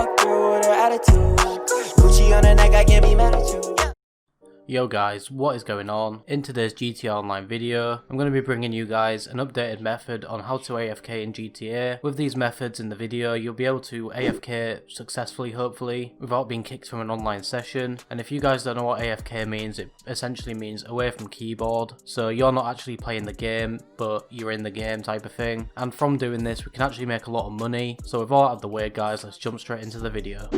walk through with her attitude. Gucci on her neck, I can't be mad at you. Yo guys, what is going on? In today's GTA Online video, I'm going to be bringing you guys an updated method on how to AFK in GTA. With these methods in the video, you'll be able to AFK successfully, hopefully, without being kicked from an online session. And if you guys don't know what AFK means, it essentially means away from keyboard. So you're not actually playing the game, but you're in the game type of thing. And from doing this, we can actually make a lot of money. So with all out of the way guys, let's jump straight into the video.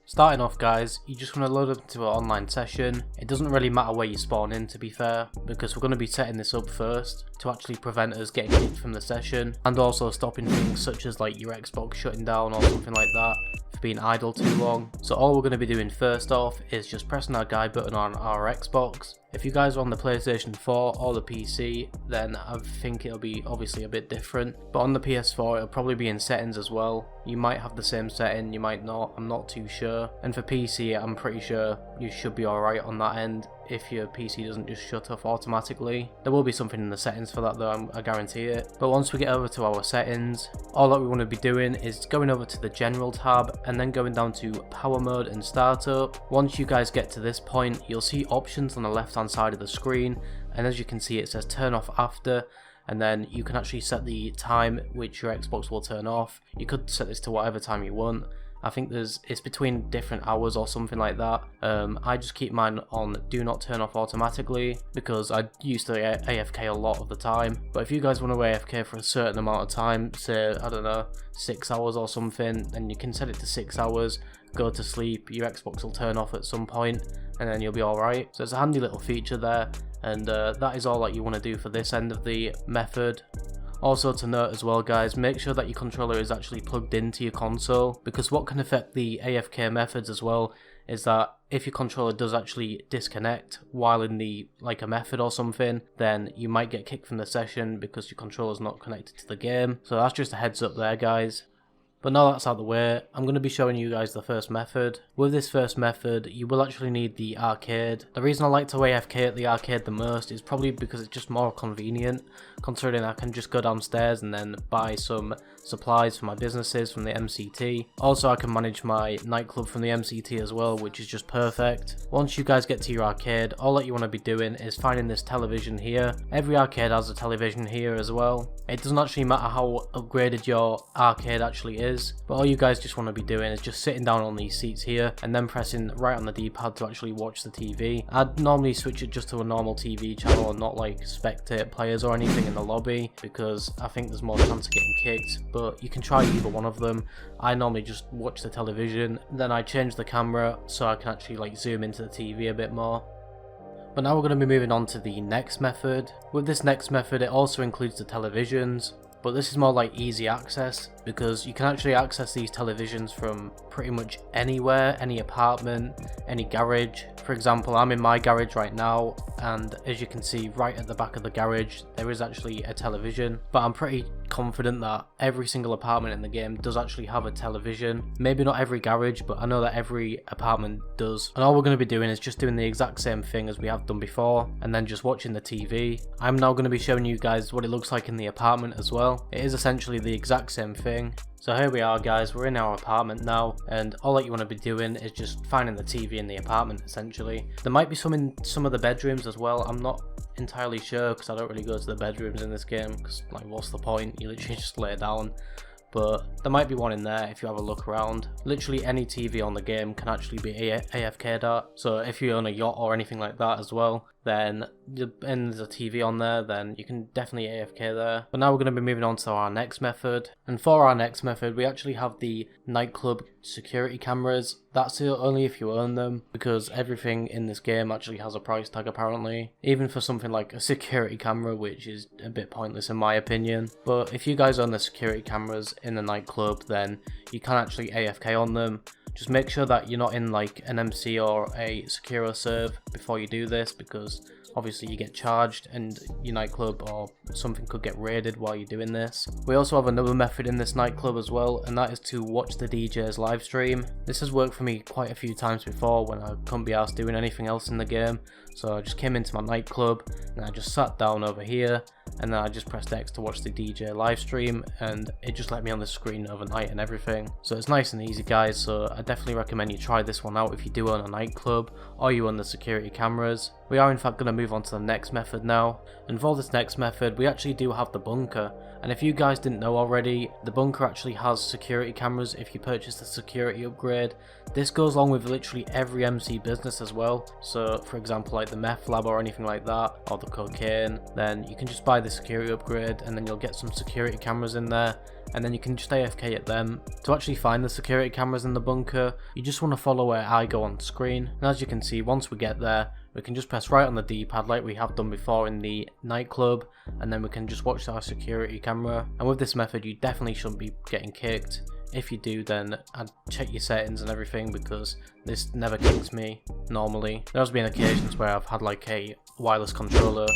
Starting off guys, you just want to load up into an online session. It doesn't really matter where you spawn in, to be fair, because we're going to be setting this up first to actually prevent us getting kicked from the session, and also stopping things such as like your Xbox shutting down or something like that for being idle too long. So all we're going to be doing first off is just pressing our guide button on our Xbox. If you guys are on the PlayStation 4 or the PC, then I think it'll be obviously a bit different. But on the PS4, it'll probably be in settings as well. You might have the same setting, you might not, I'm not too sure. And for PC, I'm pretty sure you should be alright on that end if your PC doesn't just shut off automatically. There will be something in the settings for that though, I guarantee it. But once we get over to our settings, all that we want to be doing is going over to the General tab and then going down to Power Mode and Startup. Once you guys get to this point, you'll see options on the left hand side of the screen, and as you can see it says turn off after, and then you can actually set the time which your Xbox will turn off. You could set this to whatever time you want. I think it's between different hours or something like that. I just keep mine on do not turn off automatically because I used to AFK a lot of the time. But if you guys want to AFK for a certain amount of time, say I don't know 6 hours or something, then you can set it to 6 hours, go to sleep, your Xbox will turn off at some point, and then you'll be alright. So it's a handy little feature there, and that is all that you want to do for this end of the method. Also to note as well guys, make sure that your controller is actually plugged into your console, because what can affect the AFK methods as well is that if your controller does actually disconnect while in the a method or something, then you might get kicked from the session because your controller is not connected to the game. So that's just a heads up there guys. But now that's out of the way, I'm going to be showing you guys the first method. With this first method, you will actually need the arcade. The reason I like to AFK at the arcade the most is probably because it's just more convenient, considering I can just go downstairs and then buy some supplies for my businesses from the MCT. Also I can manage my nightclub from the MCT as well, which is just perfect. Once you guys get to your arcade, all that you want to be doing is finding this television here. Every arcade has a television here as well. It doesn't actually matter how upgraded your arcade actually is, but all you guys just want to be doing is just sitting down on these seats here and then pressing right on the D-pad to actually watch the TV. I'd normally switch it just to a normal TV channel and not like spectate players or anything in the lobby, because I think there's more chance of getting kicked, but you can try either one of them. I normally just watch the television, then I change the camera so I can actually like zoom into the TV a bit more. But now we're going to be moving on to the next method. With this next method, it also includes the televisions, but this is more like easy access, because you can actually access these televisions from pretty much anywhere, any apartment, any garage. For example, I'm in my garage right now, and as you can see right at the back of the garage there is actually a television, but I'm pretty confident that every single apartment in the game does actually have a television. Maybe not every garage, but I know that every apartment does. And all we're going to be doing is just doing the exact same thing as we have done before, and then just watching the TV. I'm now going to be showing you guys what it looks like in the apartment as well. It is essentially the exact same thing. So here we are guys, we're in our apartment now, and all that you want to be doing is just finding the TV in the apartment essentially. There might be some in some of the bedrooms as well, I'm not entirely sure because I don't really go to the bedrooms in this game, because like what's the point, you literally just lay down. But there might be one in there if you have a look around. Literally any TV on the game can actually be AFK'd at, so if you own a yacht or anything like that as well, then and there's a TV on there, then you can definitely AFK there. But now we're going to be moving on to our next method, and for our next method we actually have the nightclub security cameras. That's only if you own them, because everything in this game actually has a price tag apparently, even for something like a security camera, which is a bit pointless in my opinion. But if you guys own the security cameras in the nightclub, then you can actually AFK on them. Just make sure that you're not in like an MC or a secure serve before you do this, because obviously you get charged and your nightclub or something could get raided while you're doing this. We also have another method in this nightclub as well, and that is to watch the DJ's live stream. This has worked for me quite a few times before when I couldn't be asked doing anything else in the game. So I just came into my nightclub and I just sat down over here and then I just pressed X to watch the DJ live stream, and it just let me on the screen overnight and everything. So it's nice and easy, guys, so I definitely recommend you try this one out if you do own a nightclub or you own the security cameras. We are in fact going to move on to the next method now, and for this next method we actually do have the bunker. And if you guys didn't know already, the bunker actually has security cameras if you purchase the security upgrade. This goes along with literally every MC business as well. So for example, like the meth lab or anything like that, or the cocaine, then you can just buy the security upgrade and then you'll get some security cameras in there, and then you can just AFK at them. To actually find the security cameras in the bunker, you just want to follow where I go on screen, and as you can see, once we get there, we can just press right on the D-pad like we have done before in the nightclub, and then we can just watch our security camera. And with this method you definitely shouldn't be getting kicked. If you do, then I'd check your settings and everything, because this never kicks me normally. There's been occasions where I've had like a wireless controller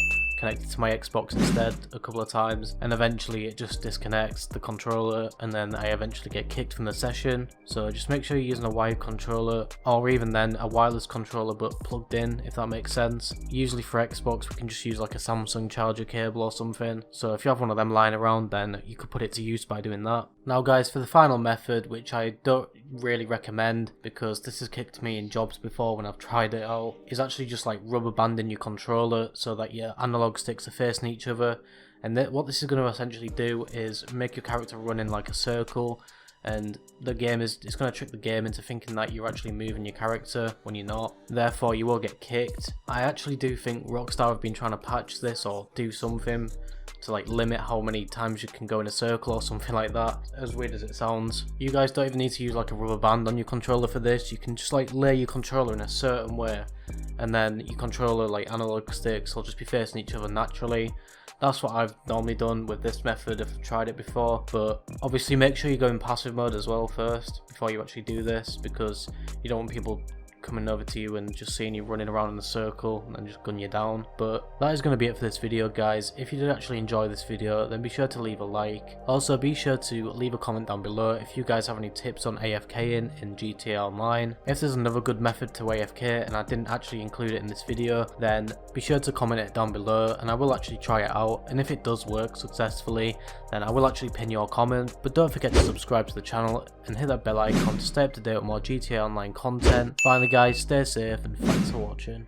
connected to my Xbox instead a couple of times, and eventually it just disconnects the controller and then I eventually get kicked from the session. So just make sure you're using a wired controller, or even then a wireless controller but plugged in, if that makes sense. Usually for Xbox we can just use like a Samsung charger cable or something, so if you have one of them lying around, then you could put it to use by doing that. Now guys, for the final method, which I don't really recommend because this has kicked me in jobs before when I've tried it out, is actually just like rubber banding your controller so that your analog sticks are facing each other. And what this is going to essentially do is make your character run in like a circle, and the game it's going to trick the game into thinking that you're actually moving your character when you're not. Therefore you will get kicked. I actually do think Rockstar have been trying to patch this or do something to like limit how many times you can go in a circle or something like that, as weird as it sounds. You guys don't even need to use like a rubber band on your controller for this. You can just like lay your controller in a certain way, and then your controller like analog sticks will just be facing each other naturally. That's what I've normally done with this method if I've tried it before, but obviously make sure you go in passive mode as well first before you actually do this, because you don't want people coming over to you and just seeing you running around in a circle and then just gun you down. But that is going to be it for this video, guys. If you did actually enjoy this video, then be sure to leave a like. Also be sure to leave a comment down below if you guys have any tips on AFKing in GTA Online. If there's another good method to AFK and I didn't actually include it in this video, then be sure to comment it down below and I will actually try it out, and if it does work successfully, then I will actually pin your comment. But don't forget to subscribe to the channel and hit that bell icon to stay up to date with more GTA Online content. Finally guys, stay safe and thanks for watching.